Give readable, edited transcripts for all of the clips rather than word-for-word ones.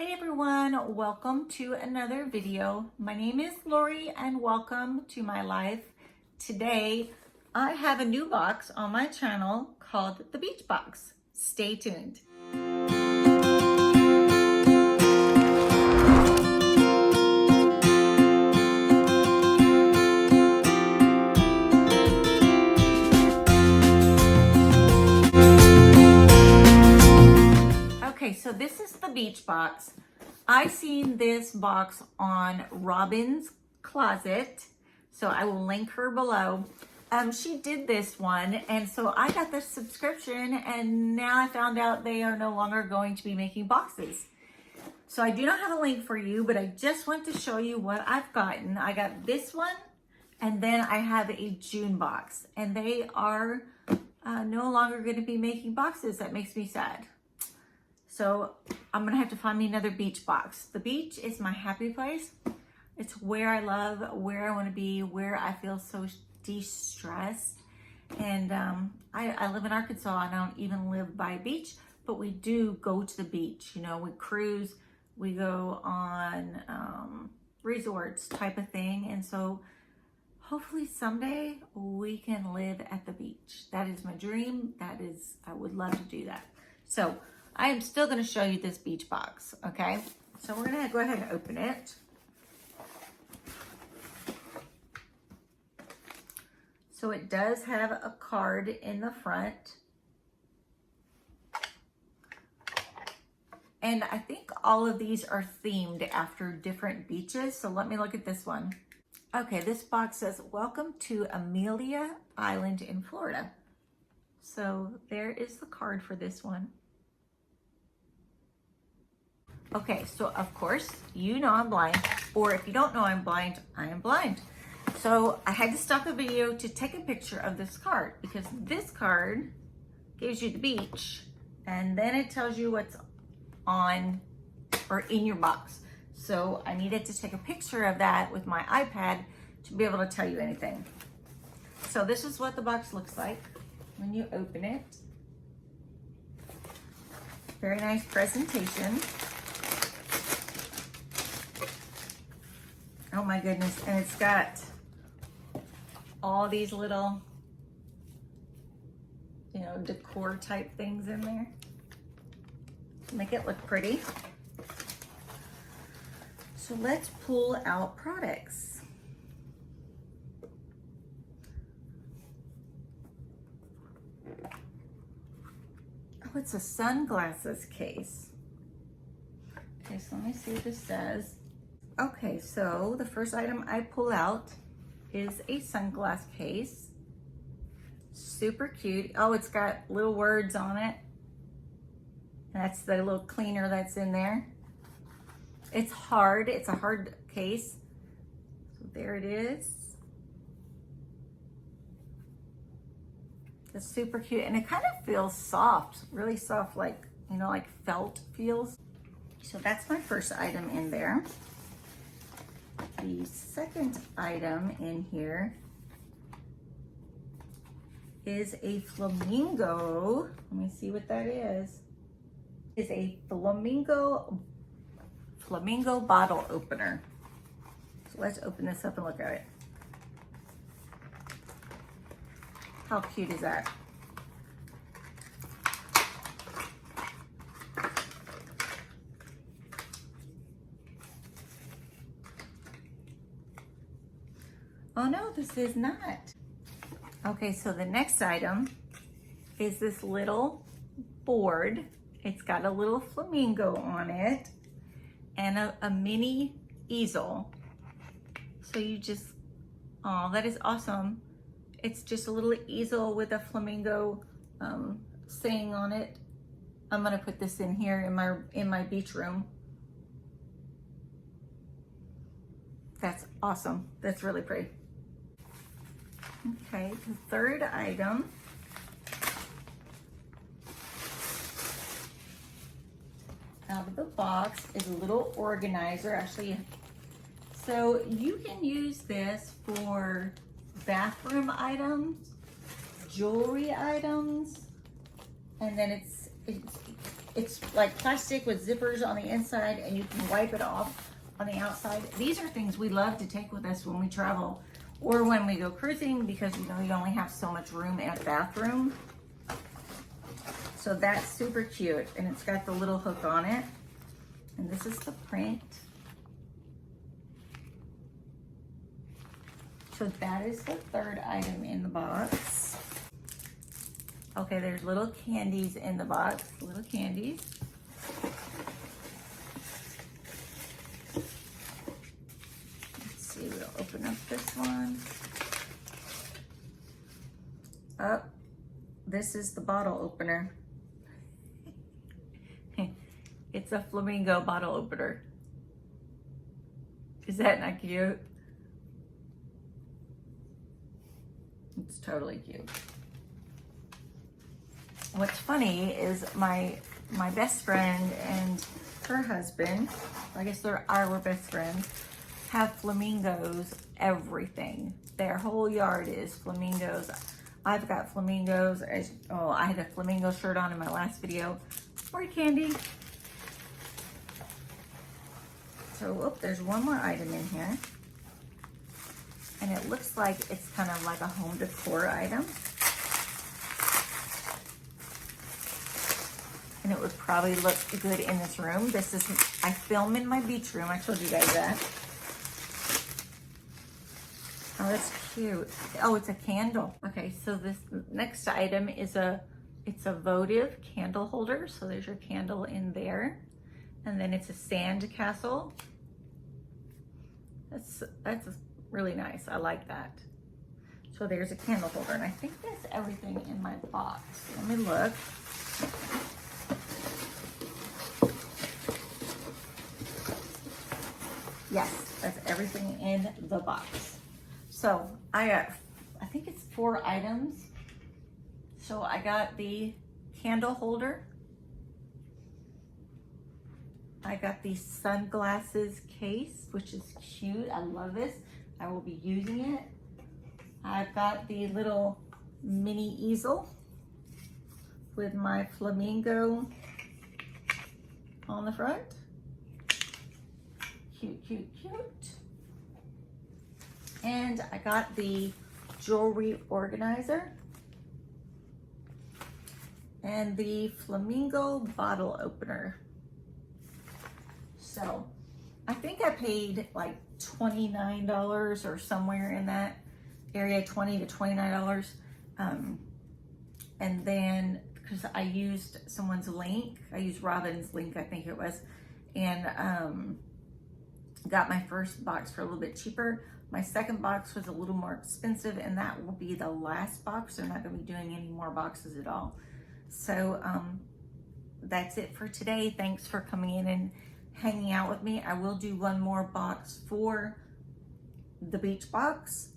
Hey everyone, welcome to another video. My name is Lori and welcome to my life. Today, I have a new box on my channel called the Beach Box. Stay tuned. Okay, so this is the Beach Box. I seen this box on Robin's Closet, so I will link her below. She did this one, and so I got the subscription, and now I found out they are no longer going to be making boxes. So I do not have a link for you, but I just want to show you what I've gotten. I got this one, and then I have a June box, and they are no longer going to be making boxes. That makes me sad. So I'm gonna have to find me another beach box. The beach is my happy place. It's where I love, where I wanna be, where I feel so de-stressed. And I live in Arkansas. I don't even live by a beach, but we do go to the beach. You know, we cruise, we go on resorts type of thing. And so hopefully someday we can live at the beach. That is my dream. I would love to do that. So I am still going to show you this beach box, okay? So we're going to go ahead and open it. So it does have a card in the front. And I think all of these are themed after different beaches. So let me look at this one. Okay, this box says, "Welcome to Amelia Island in Florida." So there is the card for this one. Okay, so of course, you know I'm blind, or if you don't know I'm blind, I am blind. So I had to stop the video to take a picture of this card because this card gives you the beach and then it tells you what's on or in your box. So I needed to take a picture of that with my iPad to be able to tell you anything. So this is what the box looks like when you open it. Very nice presentation. Oh my goodness, and it's got all these little, you know, decor type things in there to make it look pretty. So let's pull out products. Oh, it's a sunglasses case. Okay, so let me see what this says. Okay, so the first item I pull out is a sunglass case. Super cute. Oh, it's got little words on it. That's the little cleaner that's in there. It's hard. It's a hard case. So there it is. It's super cute. And it kind of feels soft, really soft, like, you know, like felt feels. So that's my first item in there. The second item in here is a flamingo. Let me see what that is. It's a flamingo bottle opener. So let's open this up and look at it. How cute is that? Oh no, this is not. Okay, so the next item is this little board. It's got a little flamingo on it and a mini easel. So you just, oh, that is awesome. It's just a little easel with a flamingo saying on it. I'm gonna put this in here in my beach room. That's awesome. That's really pretty. Okay, the third item out of the box is a little organizer. Actually, so you can use this for bathroom items, jewelry items, and then it's It's like plastic with zippers on the inside, and you can wipe it off on the outside. These are things we love to take with us when we travel or when we go cruising, because you know you only have so much room in a bathroom. So that's super cute, and it's got the little hook on it. And this is the print. So that is the third item in the box. Okay, there's little candies in the box, little candies. Let's see, we'll open up this one. Oh, this is the bottle opener. It's a flamingo bottle opener. Is that not cute? It's totally cute. What's funny is my best friend and her husband, I guess they're our best friends, have flamingos everything. Their whole yard is flamingos. I've got flamingos. Oh, I had a flamingo shirt on in my last video. Morning, Candy. So, oh, there's one more item in here. And it looks like it's kind of like a home decor item. And it would probably look good in this room. This is, I film in my beach room. I told you guys that. Oh, that's cute. Oh, it's a candle. Okay, so this next item is it's a votive candle holder. So there's your candle in there. And then it's a sand castle. That's really nice. I like that. So there's a candle holder, and I think that's everything in my box. Let me look. Yes, that's everything in the box. So I got, I think it's 4 items. So I got the candle holder. I got the sunglasses case, which is cute. I love this. I will be using it. I've got the little mini easel with my flamingo on the front. Cute, cute, cute. And I got the jewelry organizer and the flamingo bottle opener. So I think I paid like $29 or somewhere in that area, $20 to $29. And then, because I used someone's link, I used Robin's link, I think it was, and got my first box for a little bit cheaper. My second box was a little more expensive, and that will be the last box. They're not going to be doing any more boxes at all. So that's it for today. Thanks for coming in and hanging out with me. I will do one more box for the beach box.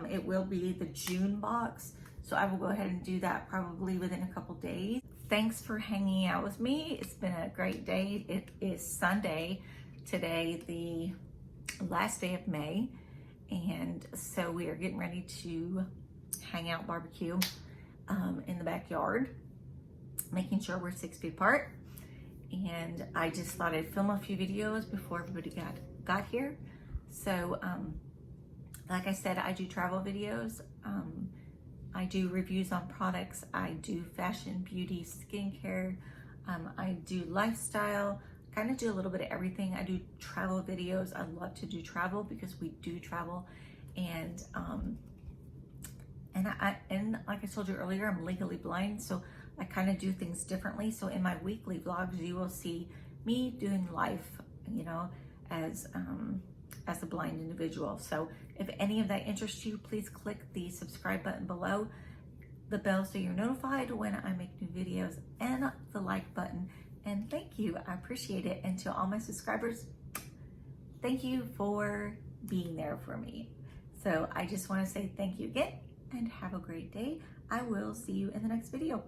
It will be the June box. So I will go ahead and do that probably within a couple days. Thanks for hanging out with me. It's been a great day. It is Sunday today, the last day of May. And so we are getting ready to hang out, barbecue in the backyard, making sure we're 6 feet apart. And I just thought I'd film a few videos before everybody got here. So like I said, I do travel videos. I do reviews on products. I do fashion, beauty, skincare. I do lifestyle. Kind of do a little bit of everything. I do travel videos. I love to do travel because we do travel. And like I told you earlier, I'm legally blind, so I kind of do things differently. So in my weekly vlogs, you will see me doing life, you know, as a blind individual. So if any of that interests you, please click the subscribe button below, the bell so you're notified when I make new videos, and the like button. And thank you, I appreciate it. And to all my subscribers, thank you for being there for me. So I just want to say thank you again and have a great day. I will see you in the next video.